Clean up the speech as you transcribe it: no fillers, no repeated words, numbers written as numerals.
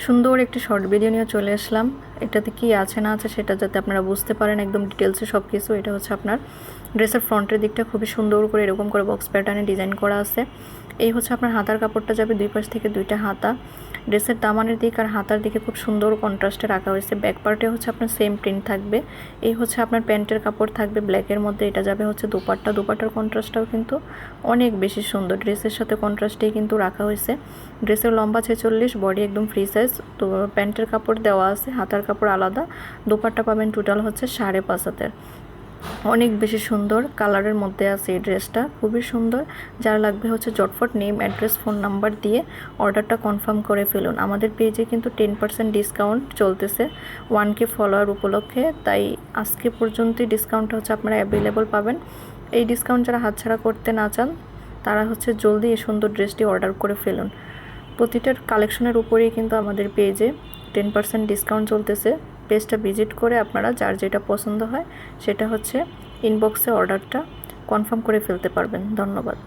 সুন্দর একটি short video নিয়ে চলে আসলাম। এটাতে কি আছে না আছে সেটা যাতে আপনারা বুঝতে পারেন একদম ডিটেলসে সব কিছু। এটা হচ্ছে আপনার ড্রেসের ফ্রন্টের দিকটা খুবই সুন্দর করে এরকম করে বক্স প্যাটার্নে ডিজাইন করা আছে। এই হচ্ছে আপনার হাতার কাপড়টা যাবে দুই পাশ থেকে দুইটা হাতা। ড্রেসের দামানের দিক আর হাতার দিকে খুব সুন্দর কন্ট্রাস্টে রাখা হয়েছে। ব্যাক পার্টে হচ্ছে আপনার সেম প্রিন্ট থাকবে। এই হচ্ছে আপনার প্যান্টের কাপড় থাকবে ব্ল্যাকের মধ্যে। এটা যাবে হচ্ছে দুপাট্টার কন্ট্রাস্টটাও কিন্তু অনেক বেশি সুন্দর, ড্রেসের সাথে কন্ট্রাস্টেই কিন্তু রাখা হয়েছে। ড্রেসের লম্বা 46, বডি একদম ফ্রি সাইজ। তো প্যান্টের কাপড় দেওয়া আছে, হাতার কাপড় আলাদা। দুপাট্টা পাবেন টোটাল হচ্ছে 5.5 হাতের। অনেক বেশি সুন্দর কালারের মধ্যে আছে এই ড্রেসটা, খুবই সুন্দর। যার লাগবে হচ্ছে জটফট নেম, অ্যাড্রেস, ফোন নাম্বার দিয়ে অর্ডারটা কনফার্ম করে ফেলুন। আমাদের পেজে কিন্তু 10% ডিসকাউন্ট চলতেছে 1K ফলোয়ার উপলক্ষে, তাই আজকে পর্যন্তই ডিসকাউন্টটা হচ্ছে আপনারা অ্যাভেলেবল পাবেন। এই ডিসকাউন্ট যারা হাতছাড়া করতে না চান তারা হচ্ছে জলদি এই সুন্দর ড্রেসটি অর্ডার করে ফেলুন। প্রতিটার কালেকশনের উপরেই কিন্তু আমাদের পেজে 10% ডিসকাউন্ট চলতেছে। পেজটা ভিজিট করে আপনারা যার যেটা পছন্দ হয় সেটা হচ্ছে ইনবক্সে অর্ডারটা কনফার্ম করে ফেলতে পারবেন। ধন্যবাদ।